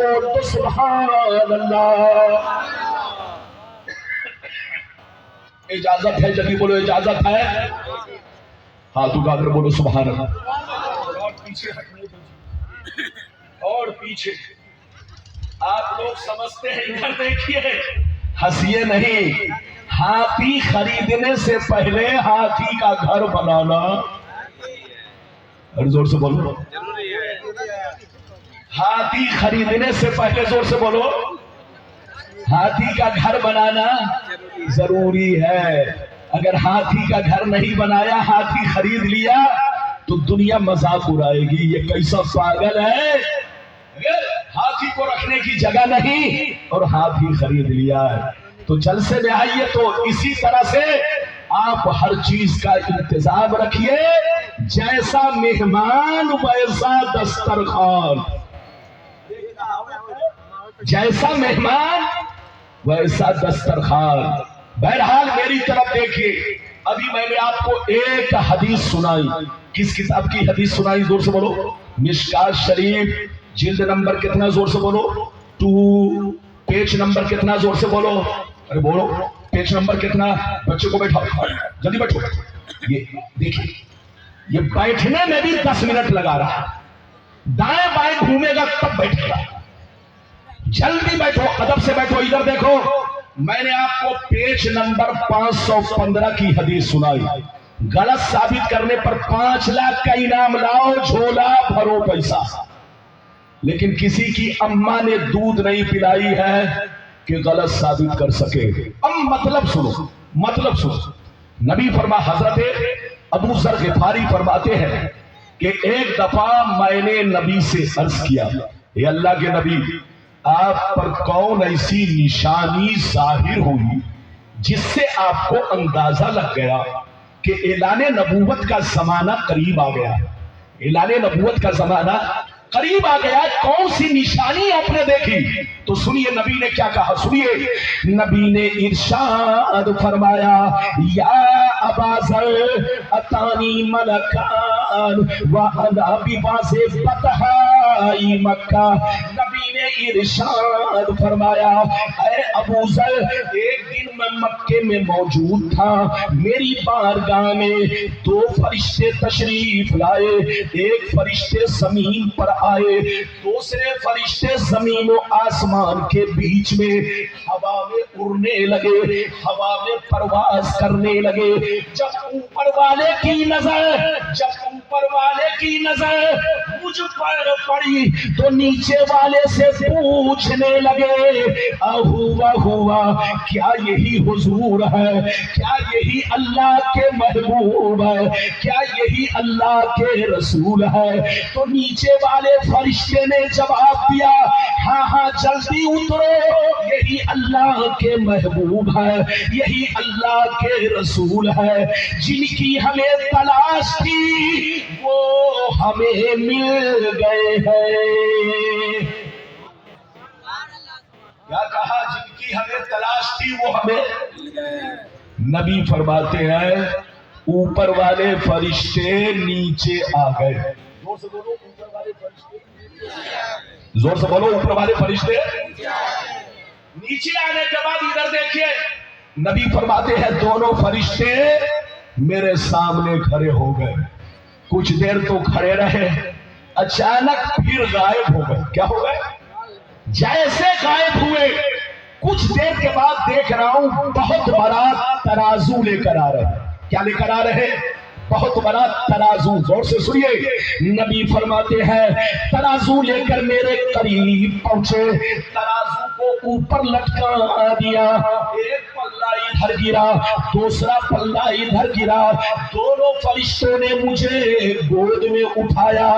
بول تو سبحان اللہ۔ اجازت ہے جلدی بولو، اجازت ہے؟ ہاتھ اٹھا کر بولو سبحان اللہ۔ اور پیچھے ہٹنے دیجیے، اور پیچھے۔ آپ لوگ سمجھتے ہیں، ادھر دیکھیے، ہنسیے نہیں۔ ہاتھی خریدنے سے پہلے ہاتھی کا گھر بنانا، اور زور سے بولو، ہاتھی خریدنے سے پہلے، زور سے بولو، ہاتھی کا گھر بنانا ضروری ہے۔ اگر ہاتھی کا گھر نہیں بنایا، ہاتھی خرید لیا تو دنیا مذاق اڑائے گی، یہ کیسا پاگل ہے، اگر ہاتھی کو رکھنے کی جگہ نہیں اور ہاتھی خرید لیا ہے۔ تو جلسے میں آئیے تو اسی طرح سے آپ ہر چیز کا انتظام رکھیے، جیسا مہمان ویسا دسترخوان، جیسا مہمان ویسا دسترخوان۔ بہرحال میری طرف دیکھیے، ابھی میں نے آپ کو ایک حدیث سنائی۔ کس کتاب کی حدیث سنائی؟ زور سے بولو۔ مشکات شریف، جلد نمبر کتنا؟ زور سے بولو۔ 2، پیج نمبر کتنا؟ زور سے بولو، ارے بولو، پیج نمبر کتنا؟ بچے کو بیٹھاؤ، جلدی بیٹھو۔ یہ دیکھیے، یہ بیٹھنے میں بھی 10 منٹ لگا رہا، دائیں بائیں گھومے گا تب بیٹھے گا۔ جلدی بیٹھو، ادب سے بیٹھو۔ ادھر دیکھو، میں نے آپ کو پیج نمبر 515 کی حدیث سنائی۔ غلط ثابت کرنے پر 5 لاکھ کا انعام لاؤ، جھولا بھرو پیسہ۔ لیکن کسی کی اماں نے دودھ نہیں پلائی ہے کہ غلط ثابت کر سکے۔ اب مطلب سنو، مطلب سنو۔ نبی حضرت ابو ذر غفاری فرماتے ہیں کہ ایک دفعہ میں نے نبی سے عرض کیا، اے اللہ کے نبی، آپ پر کون ایسی نشانی ظاہر ہوئی جس سے آپ کو اندازہ لگ گیا کہ اعلان نبوت کا زمانہ قریب آ گیا، اعلان نبوت کا زمانہ قریب آ گیا، کون سی نشانی آپ نے دیکھی؟ تو سنیے نبی نے کیا کہا، سنیے نبی نے ارشاد فرمایا، یا ابا ذر اتانی ملکان وانا بواسطہ مکہ۔ نبی نے ارشاد فرمایا، اے ابو ذر، ایک دن میں مکے میں موجود تھا، میری بارگاہ میں 2 فرشتے تشریف لائے، ایک فرشتے زمین پر آئے، دوسرے فرشتے زمین و آسمان کے بیچ میں ہوا میں اڑنے لگے، ہوا میں پرواز کرنے لگے۔ جب اوپر والے کی نظر مجھ پر پڑی تو نیچے والے سے پوچھنے لگے، ہوا کیا یہی حضور ہے؟ کیا یہی اللہ کے محبوب ہے؟ کیا یہی اللہ کے رسول ہے؟ تو نیچے والے فرشتے نے جواب دیا، ہاں ہاں جلدی اترو، یہی اللہ کے محبوب ہے، یہی اللہ کے رسول ہے، جن کی ہمیں تلاش تھی وہ ہمیں مل گئے ہیں۔ کیا کہا؟ جن کی ہمیں تلاش تھی وہ ہمیں۔ نبی فرماتے ہیں اوپر والے فرشتے نیچے آ گئے۔ زور سے بولو، اوپر والے فرشتے، زور سے بولو، اوپر والے فرشتے نیچے آنے کے بعد ادھر دیکھیے، نبی فرماتے ہیں دونوں فرشتے میرے سامنے کھڑے ہو گئے، کچھ دیر تو کھڑے رہے، اچانک پھر غائب ہو گئے۔ کیا ہو گئے؟ جیسے غائب ہوئے، کچھ دیر کے بعد دیکھ رہا ہوں بہت بڑا ترازو لے کر آ رہے۔ کیا لے کر آ رہے؟ بہت بڑا ترازو۔ زور سے سنیے، نبی فرماتے ہیں ترازو لے کر میرے قریب پہنچے، ترازو کو اوپر لٹکا دیا، ایک پلہ ادھر گرا، دوسرا پلہ ادھر گرا، دونوں فرشتوں نے مجھے گود میں اٹھایا،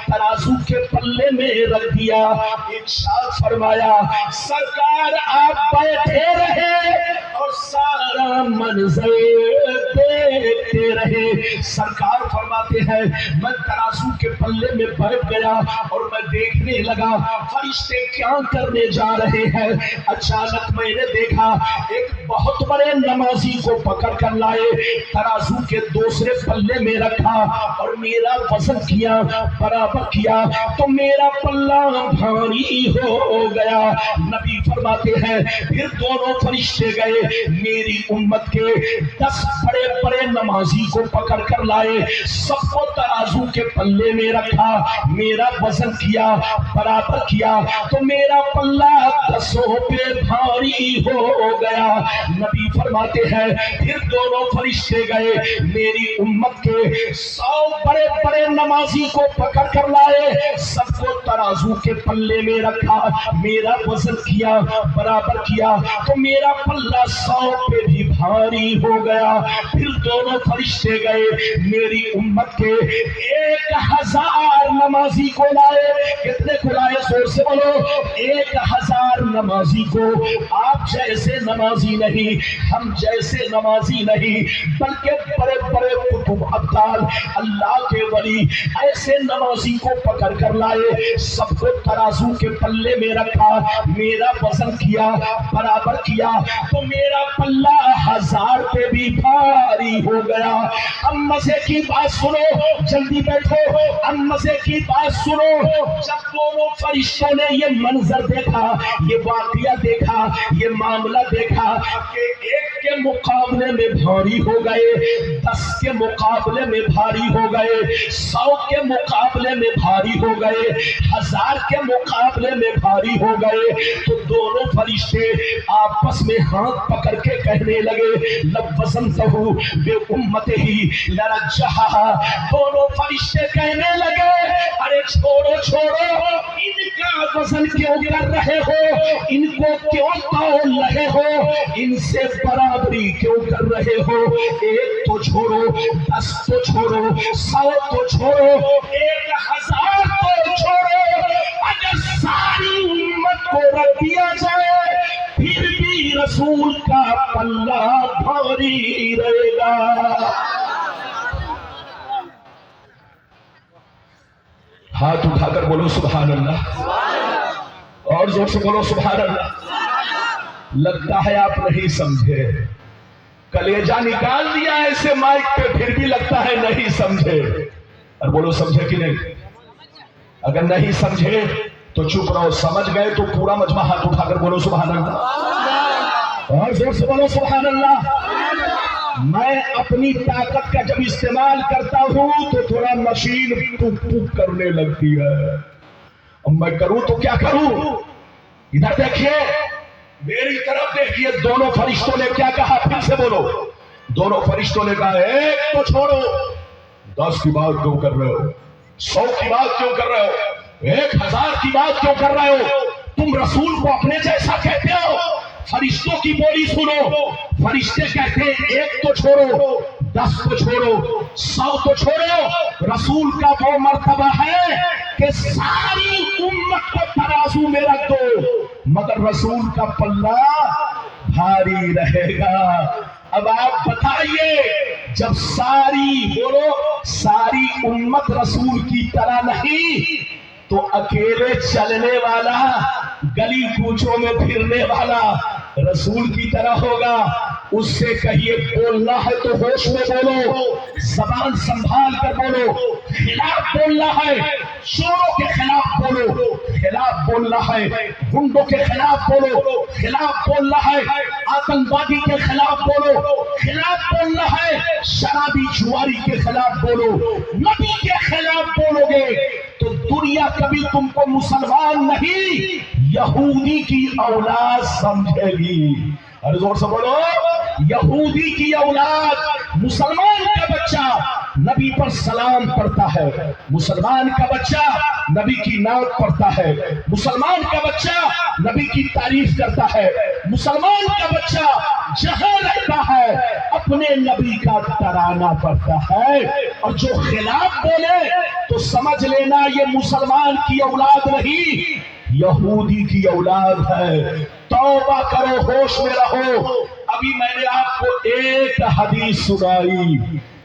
ترازو کے پلے میں رکھ دیا، ارشاد فرمایا، سرکار آپ بیٹھے رہے اور سارا منظر دیکھ دیکھتے رہے۔ سرکار فرماتے ہیں میں ترازو کے پلے میں بیٹھ گیا اور میں دیکھنے لگا فرشتے کیا کرنے جا رہے ہیں۔ اچانک میں نے دیکھا ایک بہت بڑے نمازی کو پکڑ کر لائے، ترازو کے دوسرے پلے میں رکھا اور میرا وزن کیا، برابر کیا تو میرا پلہ بھاری ہو گیا۔ نبی فرماتے ہیں پھر دونوں فرشتے گئے، میری امت کے 10 بڑے بڑے نمازی کو پکڑ کر لائے، سب کو ترازو کے پلے میں رکھا، میرا وزن کیا، برابر کیا تو میرا پلہ 10 پہ بھاری ہو گیا۔ نبی فرماتے ہیں پھر دونوں فرشتے گئے، میری امت کے 100 بڑے بڑے نمازی کو پکڑ کر لائے، سب کو ترازو کے پلے میں رکھا، میرا وزن کیا، برابر کیا تو میرا پلہ 100 پہ بھی بھاری ہو گیا۔ پھر دونوں فرشتے گئے، میری امت کے 1000 نمازی کو لائے۔ کتنے کو لائے؟ زور سے بولو، 1000 نمازی کو۔ آپ جیسے نمازی نہیں، ہم جیسے نمازی نہیں، بلکہ بڑے بڑے قطب ابدال اللہ کے ولی ایسے نمازی کو پکڑ کر لائے، سب کو ترازو کے پلے میں رکھا، میرا وزن کیا، برابر کیا تو میرا پلہ 1000 پہ بھی بھاری ہو گیا۔ اب مزے کی بات سنو، جلدی بیٹھو، اب مزے کی بات سنو۔ جب دونوں فرشتوں نے یہ منظر دیکھا، یہ واقعہ دیکھا، یہ معاملہ دیکھا کہ ایک کے مقابلے میں بھاری ہو گئے، 10 کے مقابلے میں بھاری ہو گئے، 100 کے مقابلے میں بھاری ہو گئے، 1000 کے مقابلے میں بھاری ہو گئے، تو دونوں فرشتے آپس میں ہاتھ پکڑ کے کہنے لگے لَوَّزَنْتَهُ بِأُمَّتِهِ لَرَجَّحَهَا۔ دونوں فرشتے کہنے لگے ارے چھوڑو چھوڑو، ان کا وزن کیوں کر رہے ہو، ان کو کیوں تول رہے ہو، ان سے برابری کیوں کر رہے ہو؟ 1 تو چھوڑو، 10 تو چھوڑو، 100 تو چھوڑو، 1000 تو چھوڑو، اگر ساری امت کو رکھ دیا جائے پھر بھی رسول کا پلہ بھاری رہے گا۔ ہاتھ اٹھا کر بولو سبحان اللہ، اور زور سے بولو سبحان اللہ۔ لگتا ہے آپ نہیں سمجھے، کلیجہ نکال دیا ایسے مائک پہ، پھر بھی لگتا ہے نہیں سمجھے۔ اور بولو سمجھے کہ نہیں؟ اگر نہیں سمجھے تو چپ رہو، سمجھ گئے تو پورا مجمع ہاتھ اٹھا کر بولو سبحان اللہ، اور زور سے بولو سبحان اللہ۔ میں اپنی طاقت کا جب استعمال کرتا ہوں تو تھوڑا مشین ٹک ٹک کرنے لگتی ہے، اب میں کروں تو کیا کروں؟ ادھر دیکھیے، میری طرف دیکھیے، دونوں فرشتوں نے کیا کہا؟ پھر سے بولو۔ دونوں فرشتوں نے کہا 1 تو چھوڑو، 10 کی بات کیوں کر رہے ہو، 100 کی بات کیوں کر رہے ہو، 1000 کی بات کیوں کر رہے ہو؟ تم رسول کو اپنے جیسا کہتے ہو؟ فرشتوں کی بولی سنو، فرشتے کہتے ہیں 1 تو چھوڑو، 10 تو چھوڑو، 100 تو چھوڑو، رسول کا وہ مرتبہ ہے کہ ساری امت کو ترازو میں رکھ دو، مگر رسول کا پلہ بھاری رہے گا۔ اب آپ بتائیے، جب ساری بولو ساری امت رسول کی طرح نہیں تو اکیلے چلنے والا، گلی کوچوں میں پھرنے والا رسول کی طرح ہوگا۔ اس سے کہیے بولنا ہے تو ہوش میں بولو، زبان سنبھال کر بولو، خلاف بولنا ہے چوروں کے خلاف بولو، خلاف بولنا ہے گنڈوں کے خلاف بولو، خلاف بولنا ہے آتنکوادی کے خلاف بولو، خلاف بولنا ہے شرابی جواری کے خلاف بولو۔ نبی کے خلاف بولو گے تو دنیا کبھی تم کو مسلمان نہیں یہودی کی اولاد سمجھے گی۔ اور زور سے بولو، یہودی کی اولاد۔ مسلمان کا بچہ نبی پر سلام پڑھتا ہے، مسلمان کا بچہ نبی کی نعت پڑھتا ہے، مسلمان کا بچہ نبی کی تعریف کرتا ہے، مسلمان کا بچہ جہاں رہتا ہے اپنے نبی کا ترانہ پڑھتا ہے۔ اور جو خلاف بولے تو سمجھ لینا یہ مسلمان کی اولاد نہیں، یہودی کی اولاد ہے۔ توبہ کرو، ہوش میں رہو۔ ابھی میں نے آپ کو ایک حدیث سنائی،